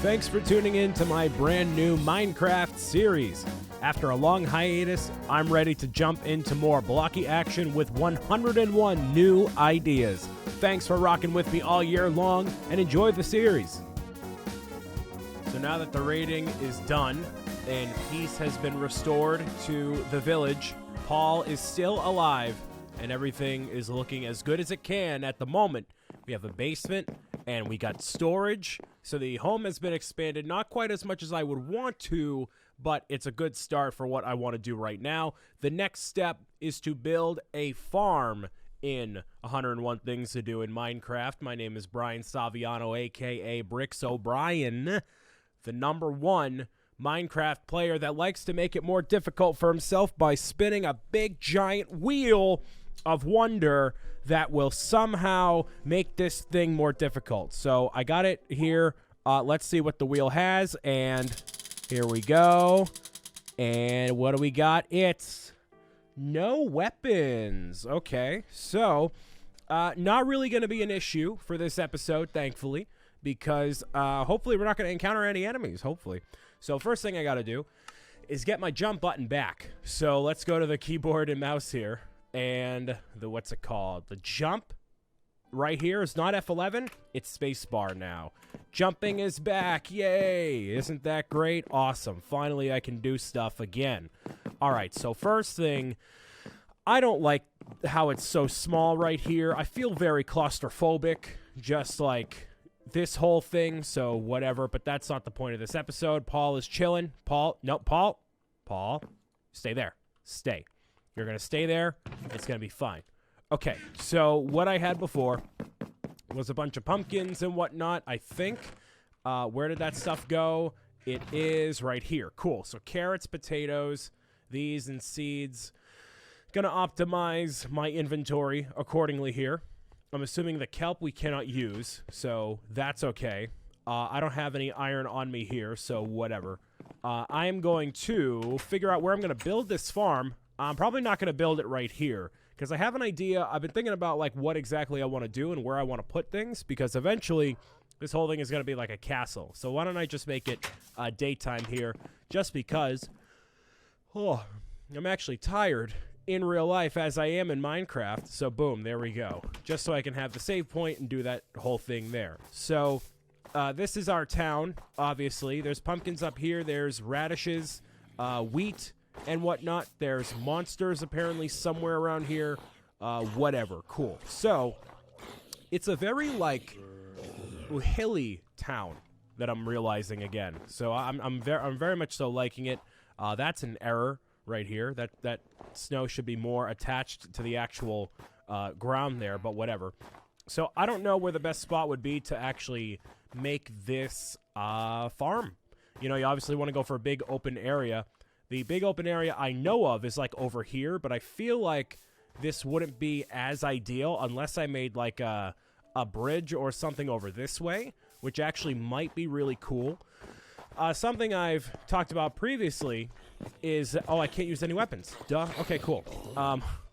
Thanks for tuning in to my brand new Minecraft series. After a long hiatus, I'm ready to jump into more blocky action with 101 new ideas. Thanks for rocking with me all year long and enjoy the series. So now that the raiding is done and peace has been restored to the village, Paul is still alive and everything is looking as good as it can at the moment. We have a basement and we got storage. So the home has been expanded, not quite as much as I would want to, but it's a good start for what I want to do right now. The next step is to build a farm in 101 Things to Do in Minecraft. My name is Brian Saviano, a.k.a. BricksOBrian, the #1 Minecraft player that likes to make it more difficult for himself by spinning a big giant wheel of wonder that will somehow make this thing more difficult. So I got it here. Let's see what the wheel has, and here we go. And what do we got? It's no weapons. Okay, so not really going to be an issue for this episode, thankfully, because hopefully we're not going to encounter any enemies, hopefully. So first thing I got to do is get my jump button back. So let's go to the keyboard and mouse here. And the, what's it called? The jump right here is not F11, it's spacebar now. Jumping is back, yay! Isn't that great? Awesome, finally I can do stuff again. Alright, so first thing, I don't like how it's so small right here. I feel very claustrophobic, just like this whole thing, so whatever, but that's not the point of this episode. Paul is chilling. Paul, stay there, stay. You're going to stay there. It's going to be fine. Okay, so what I had before was a bunch of pumpkins and whatnot, I think. Where did that stuff go? It is right here. Cool. So carrots, potatoes, these, and seeds. Going to optimize my inventory accordingly here. I'm assuming the kelp we cannot use, so that's okay. I don't have any iron on me here, so whatever. I am going to figure out where I'm going to build this farm. I'm probably not going to build it right here because I have an idea. I've been thinking about like what exactly I want to do and where I want to put things because eventually this whole thing is going to be like a castle. So why don't I just make it daytime here just because I'm actually tired in real life as I am in Minecraft. So boom, there we go. Just so I can have the save point and do that whole thing there. So this is our town, obviously. There's pumpkins up here. There's radishes, wheat, and whatnot. There's monsters apparently somewhere around here. Whatever. Cool. So it's a very like hilly town that I'm realizing again. So I'm very much so liking it. That's an error right here. That snow should be more attached to the actual ground there, but whatever. So I don't know where the best spot would be to actually make this farm. You know, you obviously want to go for a big open area. The big open area I know of is like over here, but I feel like this wouldn't be as ideal unless I made like a bridge or something over this way, which actually might be really cool. Something I've talked about previously is, I can't use any weapons. Duh. Okay, cool.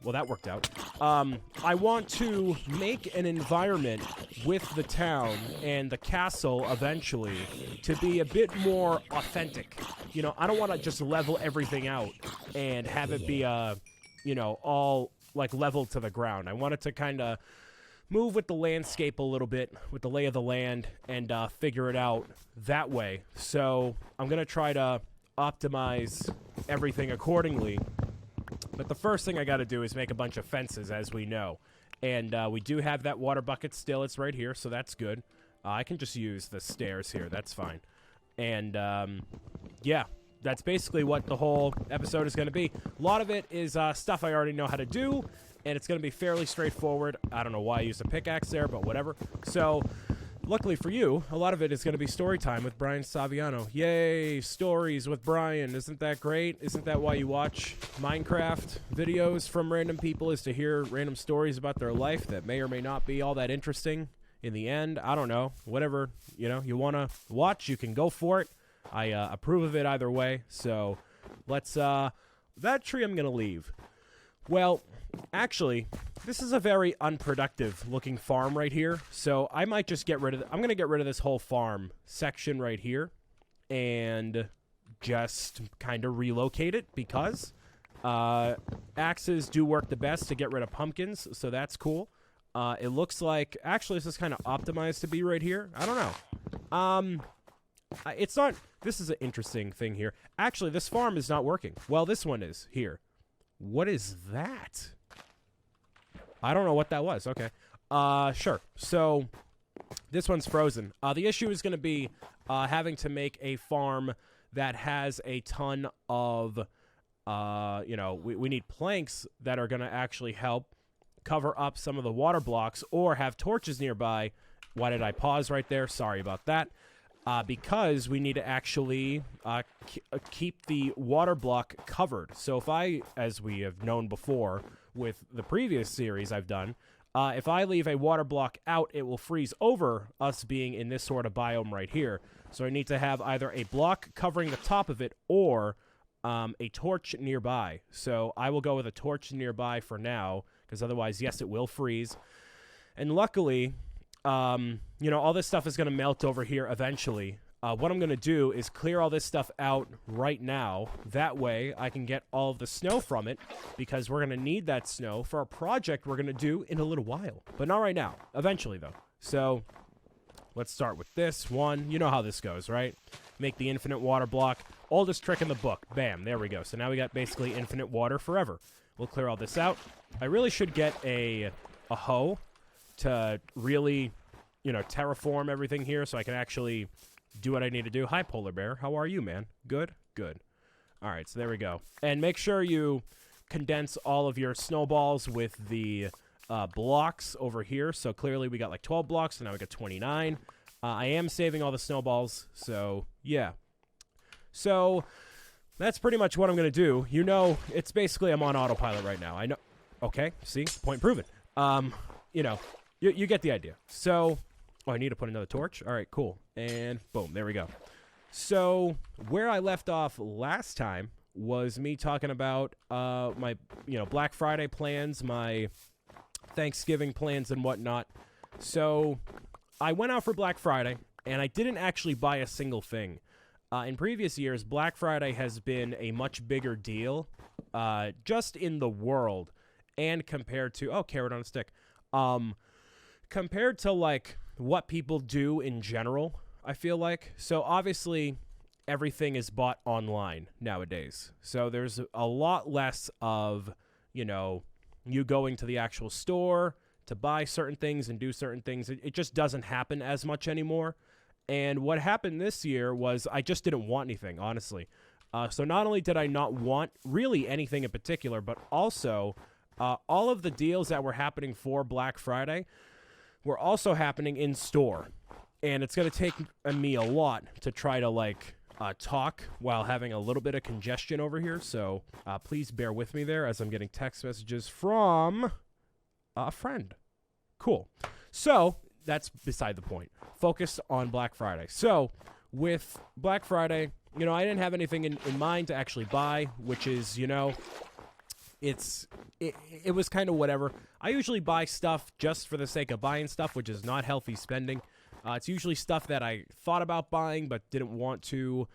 Well, that worked out. I want to make an environment with the town and the castle eventually to be a bit more authentic. You know, I don't want to just level everything out and have it be, all like level to the ground. I want it to kind of move with the landscape a little bit, with the lay of the land, and figure it out that way. So I'm going to try to optimize everything accordingly. But the first thing I got to do is make a bunch of fences, as we know. And we do have that water bucket still. It's right here, so that's good. I can just use the stairs here. That's fine. And, yeah, that's basically what the whole episode is going to be. A lot of it is stuff I already know how to do, and it's going to be fairly straightforward. I don't know why I used a pickaxe there, but whatever. So, luckily for you, a lot of it is going to be story time with Brian Saviano. Yay, stories with Brian. Isn't that great? Isn't that why you watch Minecraft videos from random people, is to hear random stories about their life that may or may not be all that interesting in the end? I don't know. Whatever, you want to watch, you can go for it. I approve of it either way. So, let's, that tree I'm going to leave. Well, actually, this is a very unproductive looking farm right here. So I might just get rid of I'm going to get rid of this whole farm section right here and just kind of relocate it because axes do work the best to get rid of pumpkins. So that's cool. It looks like actually this is kind of optimized to be right here. I don't know. It's not. This is an interesting thing here. Actually, this farm is not working. Well, this one is here. What is that? I don't know what that was. Okay. Sure. So this one's frozen. The issue is going to be having to make a farm that has a ton of, we need planks that are going to actually help cover up some of the water blocks or have torches nearby. Why did I pause right there? Sorry about that. Because we need to actually keep the water block covered. So if I, as we have known before with the previous series I've done, if I leave a water block out, it will freeze over us being in this sort of biome right here. So I need to have either a block covering the top of it or a torch nearby. So I will go with a torch nearby for now, because otherwise, yes, it will freeze. And luckily, all this stuff is going to melt over here eventually. What I'm going to do is clear all this stuff out right now. That way, I can get all of the snow from it, because we're going to need that snow for a project we're going to do in a little while. But not right now. Eventually, though. So, let's start with this one. You know how this goes, right? Make the infinite water block. Oldest trick in the book. Bam. There we go. So now we got basically infinite water forever. We'll clear all this out. I really should get a hoe to really, terraform everything here so I can actually do what I need to do. Hi, Polar Bear. How are you, man? Good? Good. All right, so there we go. And make sure you condense all of your snowballs with the blocks over here. So clearly we got like 12 blocks, and now we got 29. I am saving all the snowballs, so yeah. So that's pretty much what I'm going to do. It's basically I'm on autopilot right now. I know. Okay, see? Point proven. You get the idea. So, I need to put another torch. All right, cool. And boom, there we go. So, where I left off last time was me talking about my, Black Friday plans, my Thanksgiving plans and whatnot. So, I went out for Black Friday, and I didn't actually buy a single thing. In previous years, Black Friday has been a much bigger deal, just in the world, and compared to, carrot on a stick, compared to, like, what people do in general, I feel like. So, obviously, everything is bought online nowadays. So, there's a lot less of, you going to the actual store to buy certain things and do certain things. It just doesn't happen as much anymore. And what happened this year was I just didn't want anything, honestly. So, not only did I not want really anything in particular, but also all of the deals that were happening for Black Friday were also happening in store. And it's going to take me a lot to try to, talk while having a little bit of congestion over here. So please bear with me there as I'm getting text messages from a friend. Cool. So that's beside the point. Focus on Black Friday. So with Black Friday, I didn't have anything in mind to actually buy, which is, it was kind of whatever. I usually buy stuff just for the sake of buying stuff, which is not healthy spending. It's usually stuff that I thought about buying but didn't want to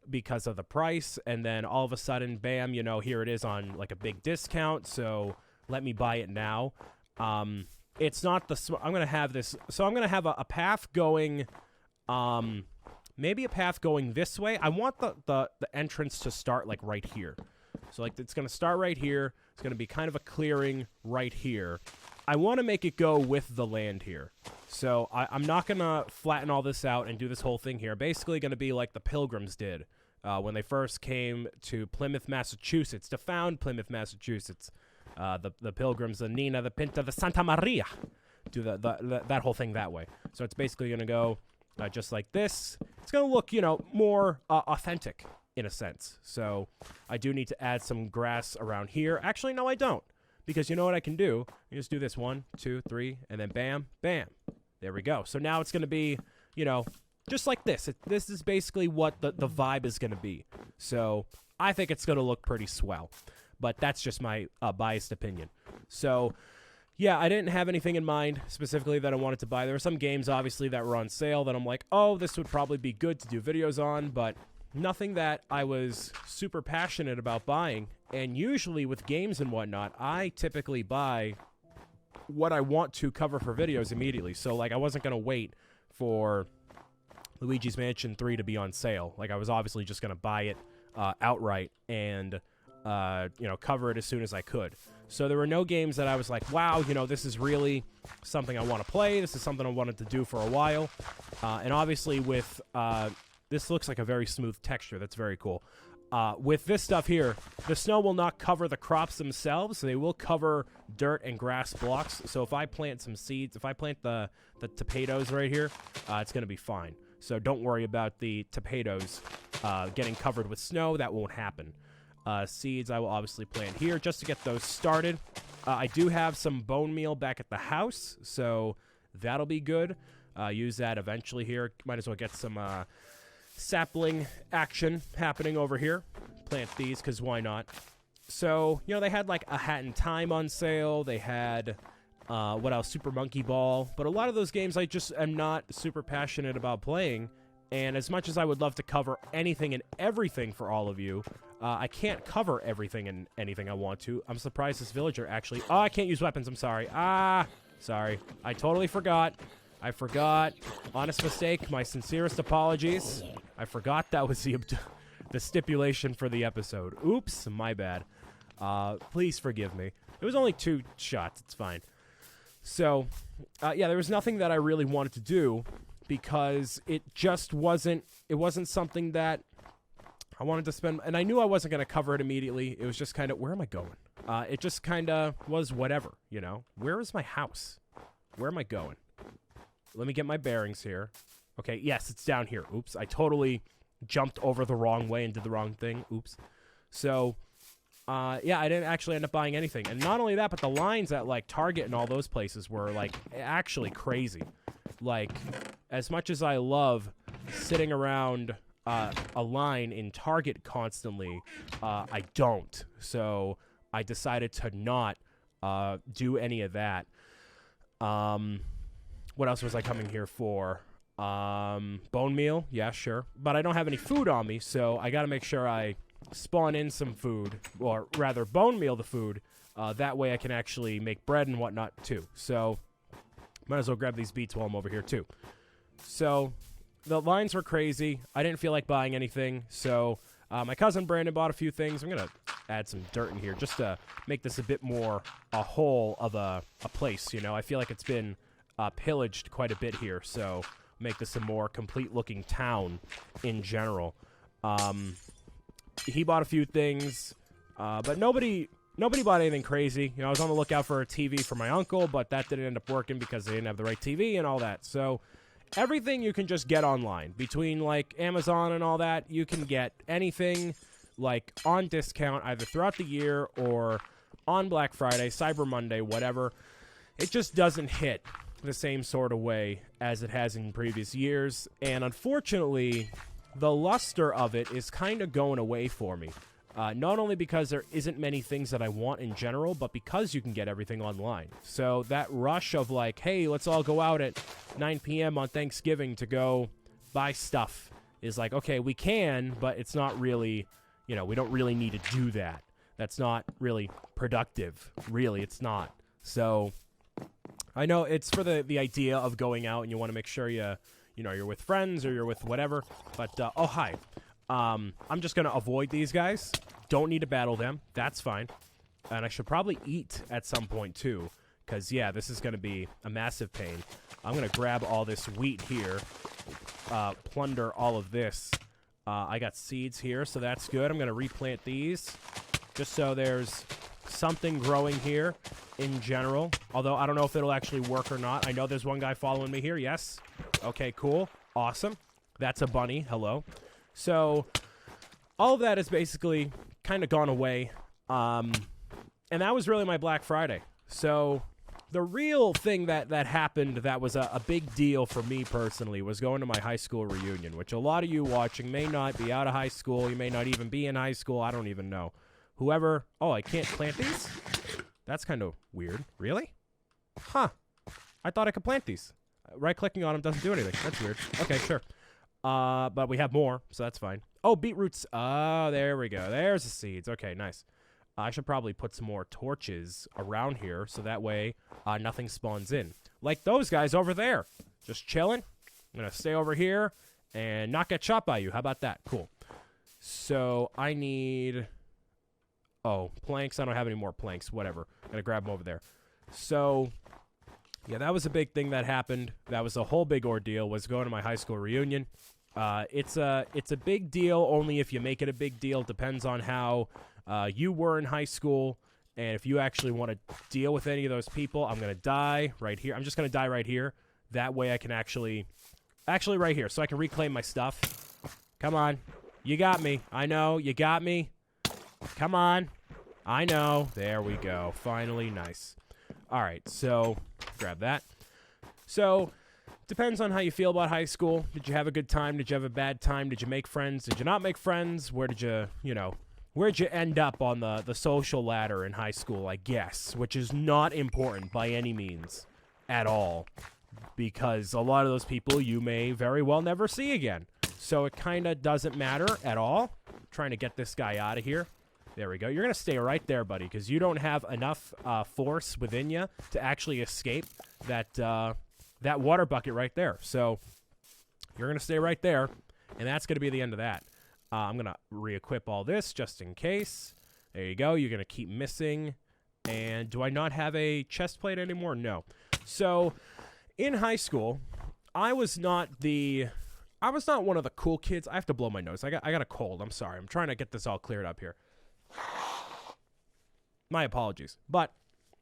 because of the price, and then all of a sudden, bam, here it is on like a big discount, so let me buy it now. It's not I'm going to have this, so I'm going to have a path going, maybe a path going this way. I want the entrance to start like right here. So, it's going to start right here. It's going to be kind of a clearing right here. I want to make it go with the land here. So, I'm not going to flatten all this out and do this whole thing here. Basically going to be like the Pilgrims did when they first came to Plymouth, Massachusetts, to found Plymouth, Massachusetts. The Pilgrims, the Nina, the Pinta, the Santa Maria, do that whole thing that way. So, it's basically going to go just like this. It's going to look, more authentic. In a sense. So I do need to add some grass around here. Actually, no, I don't. Because you know what I can do? You just do this 1, 2, 3, and then bam, bam. There we go. So now it's going to be, just like this. This is basically what the vibe is going to be. So I think it's going to look pretty swell. but that's just my biased opinion. So, yeah, I didn't have anything in mind specifically that I wanted to buy. There were some games, obviously, that were on sale that I'm like, oh, this would probably be good to do videos on, but nothing that I was super passionate about buying. And usually with games and whatnot, I typically buy what I want to cover for videos immediately. So, like, I wasn't going to wait for Luigi's Mansion 3 to be on sale. Like, I was obviously just going to buy it outright and, cover it as soon as I could. So there were no games that I was like, wow, this is really something I want to play. This is something I wanted to do for a while. And obviously with, this looks like a very smooth texture. That's very cool. With this stuff here, the snow will not cover the crops themselves. They will cover dirt and grass blocks. So if I plant some seeds, if I plant the tomatoes right here, it's going to be fine. So don't worry about the tomatoes getting covered with snow. That won't happen. Seeds I will obviously plant here just to get those started. I do have some bone meal back at the house, so that'll be good. Use that eventually here. Might as well get some sapling action happening over here. Plant these, because why not? So, they had like A Hat in Time on sale. They had, what else? Super Monkey Ball. But a lot of those games I just am not super passionate about playing. And as much as I would love to cover anything and everything for all of you, I can't cover everything and anything I want to. I'm surprised this villager actually... Oh, I can't use weapons. I'm sorry. Sorry. I totally forgot. I forgot. Honest mistake. My sincerest apologies. I forgot that was the stipulation for the episode. Oops. My bad. Please forgive me. It was only 2 shots. It's fine. So, yeah, there was nothing that I really wanted to do because it just wasn't... It wasn't something that I wanted to spend... And I knew I wasn't going to cover it immediately. It was just kind of... Where am I going? It just kind of was whatever, Where is my house? Where am I going? Let me get my bearings here. Okay, yes, it's down here. Oops, I totally jumped over the wrong way and did the wrong thing. Oops. So, yeah, I didn't actually end up buying anything. And not only that, but the lines at, like, Target and all those places were, like, actually crazy. Like, as much as I love sitting around a line in Target constantly, I don't. So, I decided to not do any of that. What else was I coming here for? Bone meal? Yeah, sure. But I don't have any food on me, so I gotta make sure I spawn in some food, or rather bone meal the food. That way I can actually make bread and whatnot, too. So, might as well grab these beets while I'm over here, too. So, the lines were crazy. I didn't feel like buying anything, so my cousin Brandon bought a few things. I'm gonna add some dirt in here just to make this a bit more a whole of a place, I feel like it's been pillaged quite a bit here, so make this a more complete-looking town in general. He bought a few things, but nobody bought anything crazy. I was on the lookout for a TV for my uncle, but that didn't end up working because they didn't have the right TV and all that. So everything you can just get online. Between, like, Amazon and all that, you can get anything, like, on discount either throughout the year or on Black Friday, Cyber Monday, whatever. It just doesn't hit the same sort of way as it has in previous years, and unfortunately, the luster of it is kind of going away for me. Not only because there isn't many things that I want in general, but because you can get everything online. So that rush of like, hey, let's all go out at 9 p.m. on Thanksgiving to go buy stuff is like, okay, we can, but it's not really, we don't really need to do that. That's not really productive. Really, it's not. So I know it's for the idea of going out and you want to make sure you're with friends or you're with whatever. But, oh, hi. I'm just going to avoid these guys. Don't need to battle them. That's fine. And I should probably eat at some point, too. Because, yeah, this is going to be a massive pain. I'm going to grab all this wheat here. Plunder all of this. I got seeds here, so that's good. I'm going to replant these. Just so there's something growing here in general. Although, I don't know if it'll actually work or not. I know there's one guy following me here. Yes. Okay, cool. Awesome. That's a bunny. Hello. So, all of that is basically kind of gone away. And that was really my Black Friday. So, the real thing that happened that was a big deal for me personally was going to my high school reunion, which a lot of you watching may not be out of high school. You may not even be in high school. I don't even know. whoever... Oh, I can't plant these? That's kind of weird. Really? Huh. I thought I could plant these. Right-clicking on them doesn't do anything. That's weird. Okay, sure. But we have more, so that's fine. Oh, beetroots. Oh, there we go. There's the seeds. Okay, nice. I should probably put some more torches around here so that way nothing spawns in. Like those guys over there. Just chilling. I'm going to stay over here and not get shot by you. How about that? Cool. So I need... Oh, planks. I don't have any more planks. Whatever. I'm going to grab them over there. So... Yeah, that was a big thing that happened. That was a whole big ordeal, was going to my high school reunion. It's a big deal only if you make it a big deal. It depends on how you were in high school, and if you actually want to deal with any of those people. I'm going to die right here. I'm just going to die right here. That way I can actually right here, so I can reclaim my stuff. Come on. You got me. I know. You got me. Come on. I know. There we go. Finally. Nice. All right, so grab that. So, depends on how you feel about high school. Did you have a good time? Did you have a bad time? Did you make friends? Did you not make friends? Where did you, where'd you end up on the social ladder in high school, I guess, which is not important by any means at all, because a lot of those people you may very well never see again. So it kind of doesn't matter at all. I'm trying to get this guy out of here. There we go. You're going to stay right there, buddy, because you don't have enough force within you to actually escape that water bucket right there. So you're going to stay right there, and that's going to be the end of that. I'm going to re-equip all this just in case. There you go. You're going to keep missing. And do I not have a chest plate anymore? No. So in high school, I was not one of the cool kids. I have to blow my nose. I got a cold. I'm sorry. I'm trying to get this all cleared up here. My apologies. But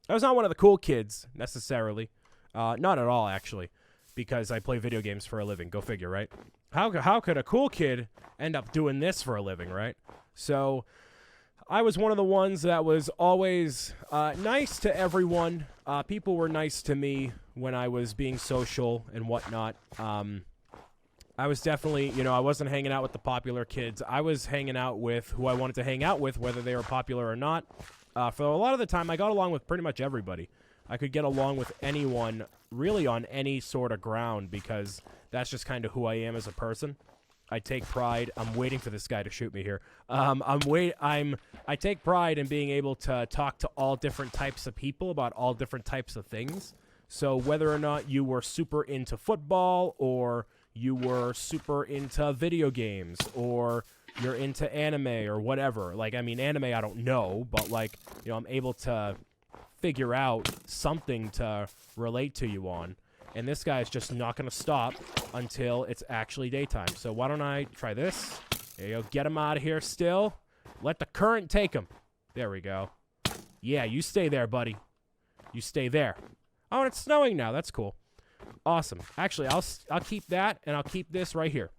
I was not one of the cool kids, necessarily. Not at all, actually, because I play video games for a living. Go figure, right? How could a cool kid end up doing this for a living, right? So I was one of the ones that was always nice to everyone. People were nice to me when I was being social and whatnot. I was definitely, I wasn't hanging out with the popular kids. I was hanging out with who I wanted to hang out with, whether they were popular or not. For a lot of the time, I got along with pretty much everybody. I could get along with anyone, really on any sort of ground, because that's just kind of who I am as a person. I take pride. I'm waiting for this guy to shoot me here. I take pride in being able to talk to all different types of people about all different types of things. So whether or not you were super into football, or you were super into video games, or you're into anime or whatever. Like, I mean, anime I don't know, but like, I'm able to figure out something to relate to you on. And this guy is just not going to stop until it's actually daytime. So why don't I try this? There you go. Get him out of here still. Let the current take him. There we go. Yeah, you stay there, buddy. You stay there. Oh, and it's snowing now. That's cool. Awesome. Actually, I'll keep that, and I'll keep this right here.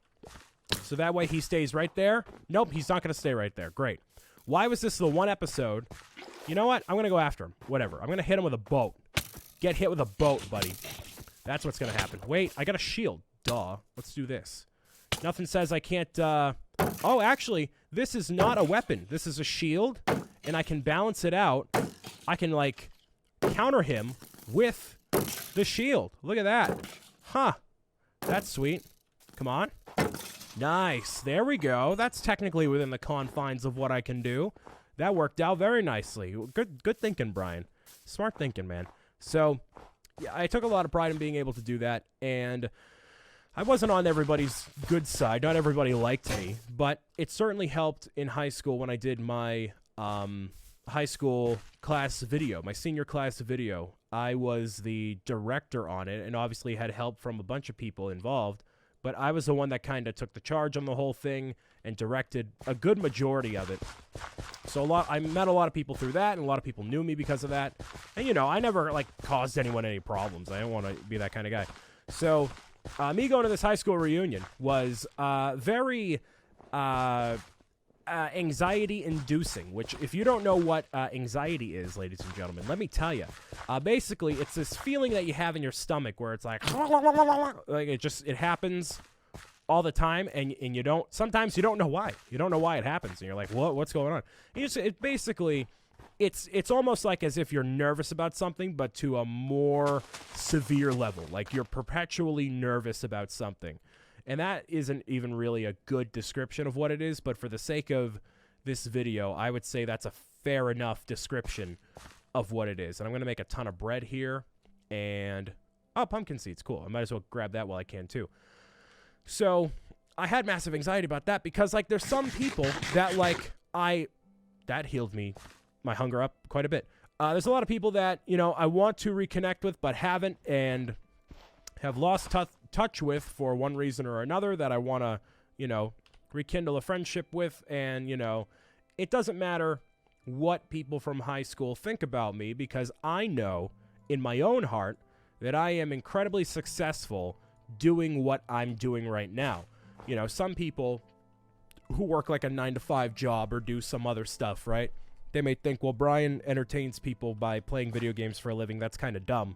So that way he stays right there. Nope, he's not going to stay right there. Great. Why was this the one episode? You know what? I'm going to go after him. Whatever. I'm going to hit him with a boat. Get hit with a boat, buddy. That's what's going to happen. Wait, I got a shield. Duh. Let's do this. Nothing says I can't... Oh, actually, this is not a weapon. This is a shield, and I can balance it out. I can, like, counter him with the shield. Look at that. Huh. That's sweet. Come on. Nice. There we go. That's technically within the confines of what I can do. That worked out very nicely. Good thinking, Brian. Smart thinking, man. So, yeah, I took a lot of pride in being able to do that, and I wasn't on everybody's good side. Not everybody liked me, but it certainly helped in high school when I did my high school class video, my senior class video. I was the director on it, and obviously had help from a bunch of people involved, but I was the one that kind of took the charge on the whole thing and directed a good majority of it. So I met a lot of people through that, and a lot of people knew me because of that. And, I never, caused anyone any problems. I didn't want to be that kind of guy. So, me going to this high school reunion was very anxiety-inducing, which, if you don't know what anxiety is, ladies and gentlemen, let me tell you. Basically, it's this feeling that you have in your stomach where it's like it happens all the time, and you don't, sometimes you don't know why. You don't know why it happens, and you're like, what's going on? It's almost like as if you're nervous about something, but to a more severe level. Like you're perpetually nervous about something. And that isn't even really a good description of what it is, but for the sake of this video, I would say that's a fair enough description of what it is. And I'm going to make a ton of bread here. And, oh, pumpkin seeds, cool. I might as well grab that while I can too. So I had massive anxiety about that because, like, there's some people that, like, that healed my hunger up quite a bit. There's a lot of people that, you know, I want to reconnect with but haven't and have lost touch with for one reason or another that I want to, you know, rekindle a friendship with. And, you know, it doesn't matter what people from high school think about me because I know in my own heart that I am incredibly successful doing what I'm doing right now. You know, some people who work like a 9-to-5 job or do some other stuff, right? They may think, well, Brian entertains people by playing video games for a living. That's kind of dumb.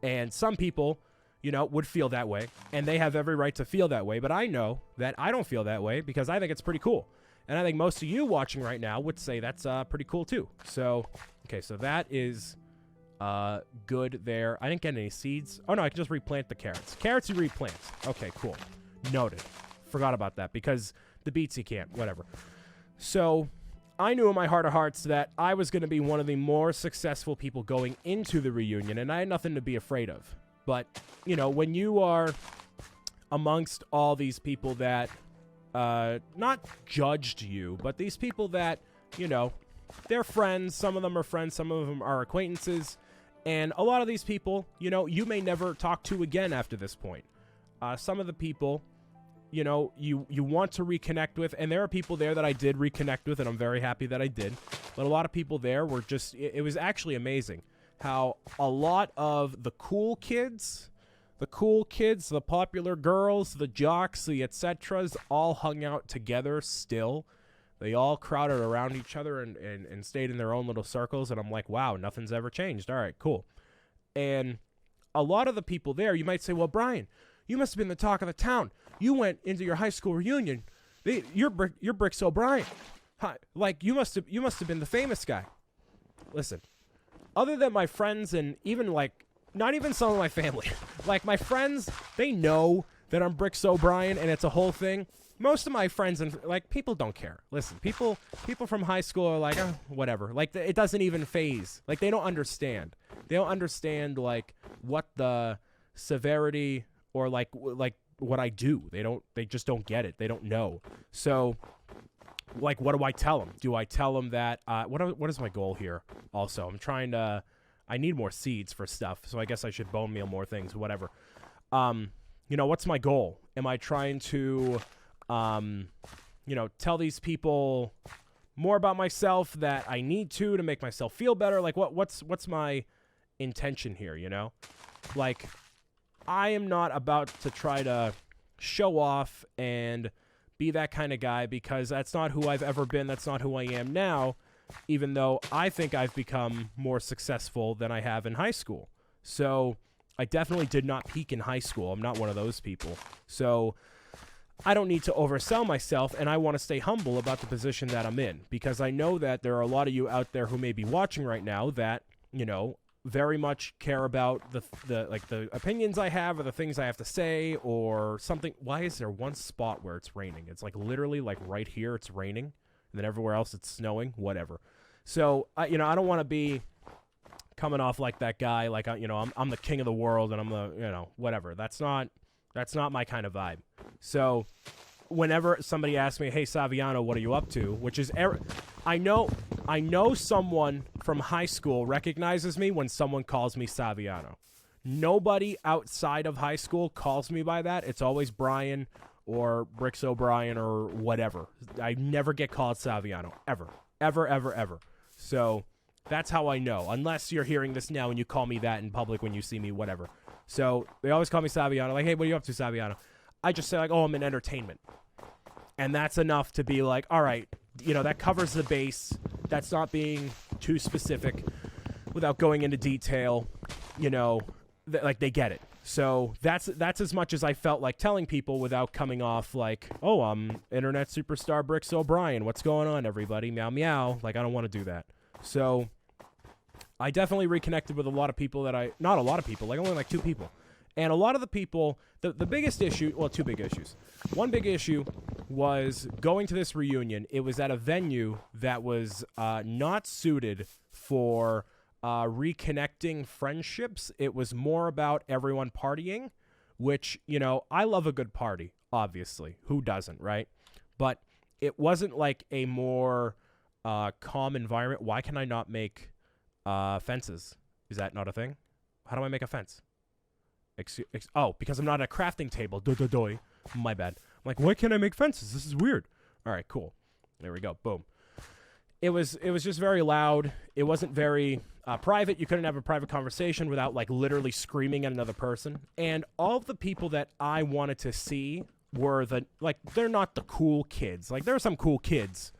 And some people, you know, would feel that way, and they have every right to feel that way. But I know that I don't feel that way because I think it's pretty cool. And I think most of you watching right now would say that's pretty cool too. So, okay, so that is good there. I didn't get any seeds. Oh, no, I can just replant the carrots. Carrots you replant. Okay, cool. Noted. Forgot about that because the beets you can't. Whatever. So I knew in my heart of hearts that I was going to be one of the more successful people going into the reunion, and I had nothing to be afraid of. But, you know, when you are amongst all these people that not judged you, but these people that, you know, they're friends. Some of them are friends. Some of them are acquaintances. And a lot of these people, you know, you may never talk to again after this point. Some of the people, you know, you want to reconnect with, and there are people there that I did reconnect with, and I'm very happy that I did. But a lot of people there were just, it was actually amazing how a lot of the cool kids, the popular girls, the jocks, the etceteras, all hung out together still. They all crowded around each other and stayed in their own little circles, and I'm like, wow, nothing's ever changed. All right, cool. And a lot of the people there, you might say, well, Brian, you must have been the talk of the town. You went into your high school reunion. You're BricksOBrian. Like, you must have been the famous guy. Listen, other than my friends and even, like, not even some of my family, like, my friends, they know that I'm BricksOBrian and it's a whole thing. Most of my friends and, like, people don't care. Listen, people from high school are like, oh, whatever. Like, it doesn't even phase. Like, they don't understand. They don't understand, like, what the severity or, like what I do. They just don't get it. They don't know. So, like, what do I tell them? Do I tell them that, what is my goal here? Also, I need more seeds for stuff, so I guess I should bone meal more things, whatever. You know, what's my goal? Am I trying to, you know, tell these people more about myself that I need to make myself feel better? Like, what's my intention here, you know? Like, I am not about to try to show off and be that kind of guy because that's not who I've ever been. That's not who I am now, even though I think I've become more successful than I have in high school. So I definitely did not peak in high school. I'm not one of those people. So I don't need to oversell myself, and I want to stay humble about the position that I'm in because I know that there are a lot of you out there who may be watching right now that, you know, very much care about the opinions I have or the things I have to say or something. Why is there one spot where it's raining? It's like literally like right here it's raining, and then everywhere else it's snowing, whatever. So, you know, I don't want to be coming off like that guy, like, you know, I'm the king of the world and I'm the, you know, whatever. That's not my kind of vibe. So whenever somebody asks me, hey, Saviano, what are you up to? Which is, I know someone from high school recognizes me when someone calls me Saviano. Nobody outside of high school calls me by that. It's always Brian or BricksOBrian or whatever. I never get called Saviano, ever. Ever, ever, ever. So that's how I know, unless you're hearing this now and you call me that in public when you see me, whatever. So they always call me Saviano, like, hey, what are you up to, Saviano? I just say, like, oh, I'm in entertainment. And that's enough to be like, all right, you know, that covers the base. That's not being too specific without going into detail. You know, like, they get it. So that's as much as I felt like telling people without coming off like, oh, I'm internet superstar BricksOBrian. What's going on, everybody? Meow, meow. Like, I don't want to do that. So I definitely reconnected with a lot of people that not a lot of people, like only like 2 people. And a lot of the people, the biggest issue, well, 2 big issues. One big issue was going to this reunion. It was at a venue that was not suited for reconnecting friendships. It was more about everyone partying, which, you know, I love a good party, obviously. Who doesn't, right? But it wasn't like a more calm environment. Why can I not make fences? Is that not a thing? How do I make a fence? Oh, because I'm not at a crafting table. My bad. I'm like, why can't I make fences? This is weird. All right, cool. There we go. Boom. It was just very loud. It wasn't very private. You couldn't have a private conversation without like literally screaming at another person. And all of the people that I wanted to see were they're not the cool kids. Like, there are some cool kids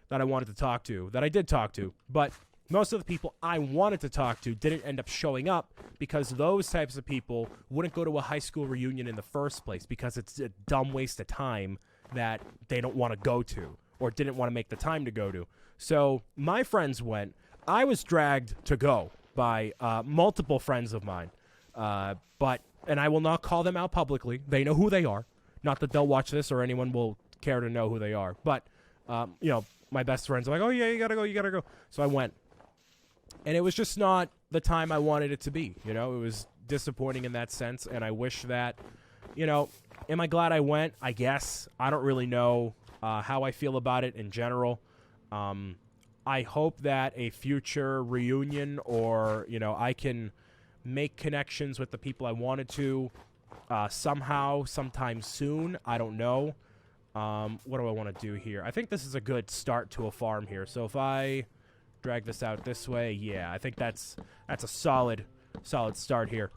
that I wanted to talk to, that I did talk to, but most of the people I wanted to talk to didn't end up showing up because those types of people wouldn't go to a high school reunion in the first place because it's a dumb waste of time that they don't want to go to or didn't want to make the time to go to. So my friends went. I was dragged to go by multiple friends of mine, and I will not call them out publicly. They know who they are. Not that they'll watch this or anyone will care to know who they are. But, you know, my best friends are like, oh, yeah, you got to go. So I went. And it was just not the time I wanted it to be, you know? It was disappointing in that sense, and I wish that, you know, am I glad I went? I guess. I don't really know how I feel about it in general. I hope that a future reunion or, you know, I can make connections with the people I wanted to somehow, sometime soon. I don't know. What do I want to do here? I think this is a good start to a farm here. So if I drag this out this way, yeah, I think that's a solid start here.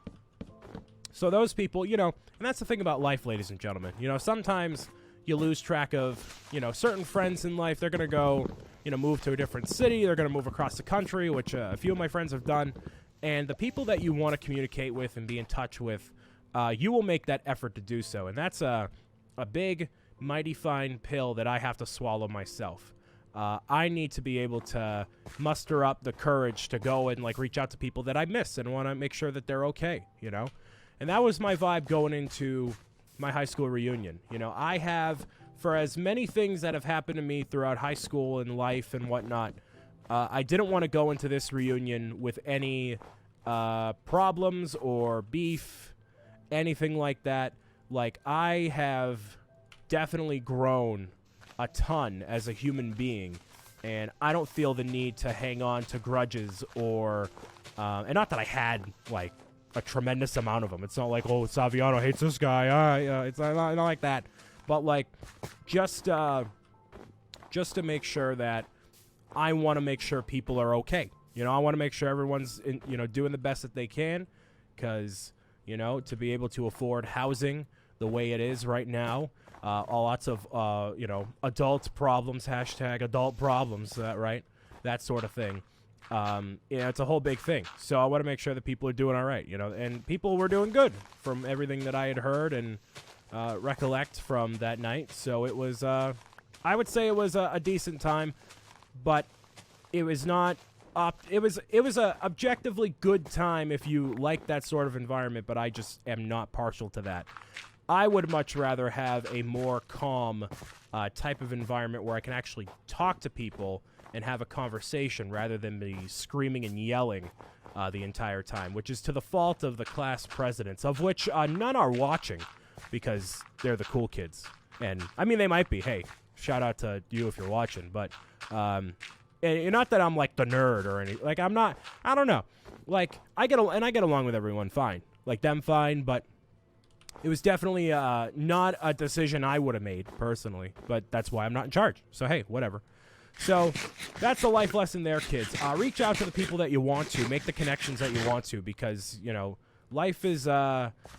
So those people, you know, and that's the thing about life, ladies and gentlemen. You know, sometimes you lose track of, you know, certain friends in life. They're going to go, you know, move to a different city. They're going to move across the country, which a few of my friends have done. And the people that you want to communicate with and be in touch with, you will make that effort to do so. And that's a big, mighty fine pill that I have to swallow myself. I need to be able to muster up the courage to go and, like, reach out to people that I miss and want to make sure that they're okay, you know? And that was my vibe going into my high school reunion. You know, I have, for as many things that have happened to me throughout high school and life and whatnot, I didn't want to go into this reunion with any problems or beef, anything like that. Like, I have definitely grown a ton as a human being, and I don't feel the need to hang on to grudges or and not that I had like a tremendous amount of them. It's not like, oh, Saviano hates this guy. It's not like that. But like just to make sure that I want to make sure people are okay. You know, I want to make sure everyone's doing the best that they can, because, you know, to be able to afford housing the way it is right now, lots of, adult problems, #adult problems, right? That sort of thing. It's a whole big thing. So I want to make sure that people are doing all right, you know, and people were doing good from everything that I had heard and recollect from that night. So it was, I would say it was a decent time, but it was not it was a objectively good time if you like that sort of environment, but I just am not partial to that. I would much rather have a more calm type of environment where I can actually talk to people and have a conversation rather than be screaming and yelling the entire time, which is to the fault of the class presidents, of which none are watching because they're the cool kids. And, I mean, they might be. Hey, shout out to you if you're watching. But, and not that I'm, like, the nerd or anything. Like, I'm not, I don't know. Like, I get along with everyone fine. Like, them fine, but it was definitely not a decision I would have made, personally. But that's why I'm not in charge. So, hey, whatever. So, that's the life lesson there, kids. Reach out to the people that you want to. Make the connections that you want to, because, you know, life is,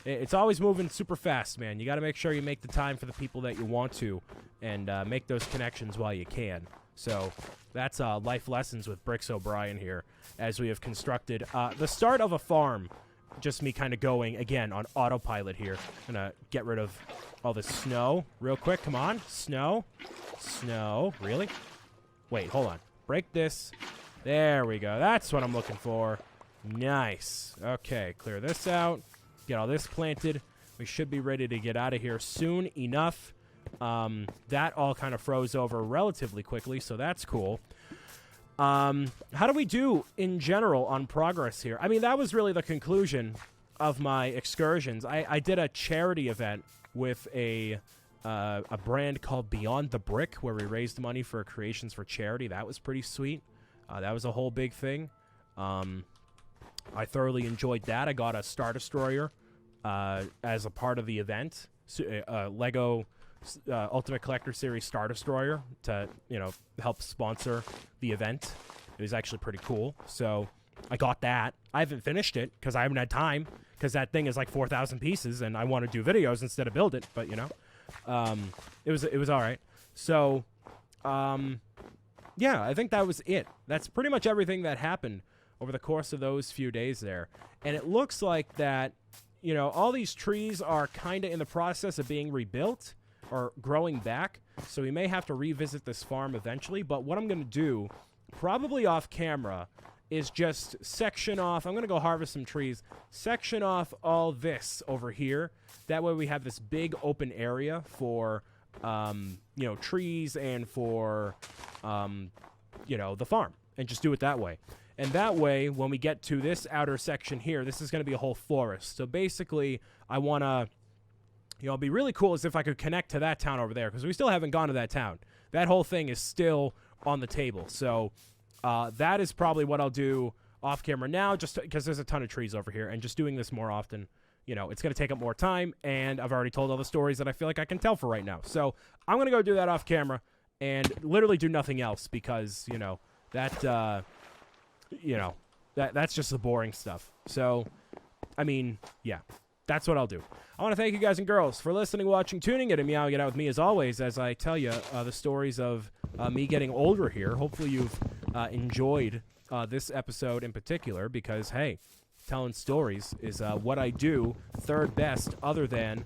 it's always moving super fast, man. You got to make sure you make the time for the people that you want to and make those connections while you can. So, that's life lessons with BricksOBrian here, as we have constructed the start of a farm just me kind of going, again, on autopilot here. I'm going to get rid of all this snow real quick. Come on. Snow. Snow. Really? Wait, hold on. Break this. There we go. That's what I'm looking for. Nice. Okay, clear this out. Get all this planted. We should be ready to get out of here soon enough. That all kind of froze over relatively quickly, so that's cool. How do we do in general on progress here? I mean, that was really the conclusion of my excursions. I did a charity event with a brand called Beyond the Brick, where we raised money for creations for charity. That was pretty sweet. That was a whole big thing. I thoroughly enjoyed that. I got a Star Destroyer as a part of the event. Lego Ultimate Collector Series Star Destroyer to, help sponsor the event. It was actually pretty cool. So I got that. I haven't finished it because I haven't had time, because that thing is like 4,000 pieces and I want to do videos instead of build it. But, it was all right. So, yeah, I think that was it. That's pretty much everything that happened over the course of those few days there. And it looks like that, all these trees are kind of in the process of being rebuilt or growing back. So we may have to revisit this farm eventually. But what I'm going to do, probably off camera, is just section off. I'm going to go harvest some trees. Section off all this over here. That way we have this big open area for, trees and for, the farm. And just do it that way. And that way, when we get to this outer section here, this is going to be a whole forest. So basically, I want to, it'd be really cool as if I could connect to that town over there, because we still haven't gone to that town. That whole thing is still on the table. So that is probably what I'll do off camera now, just because there's a ton of trees over here, and just doing this more often, it's going to take up more time, and I've already told all the stories that I feel like I can tell for right now. So I'm going to go do that off camera and literally do nothing else, because, that's just the boring stuff. So, I mean, yeah, that's what I'll do. I want to thank you guys and girls for listening, watching, tuning in, and meowing it out with me as always, as I tell you the stories of me getting older here. Hopefully you've enjoyed this episode in particular, because, hey, telling stories is what I do third best, other than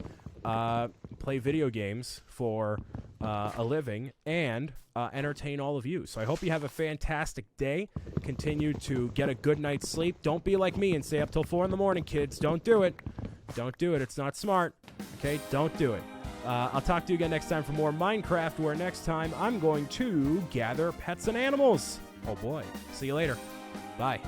play video games for a living and entertain all of you. So I hope you have a fantastic day. Continue to get a good night's sleep. Don't be like me and stay up till 4 in the morning, kids. Don't do it. Don't do it. It's not smart. Okay? Don't do it. I'll talk to you again next time for more Minecraft, where next time I'm going to gather pets and animals. Oh boy. See you later. Bye.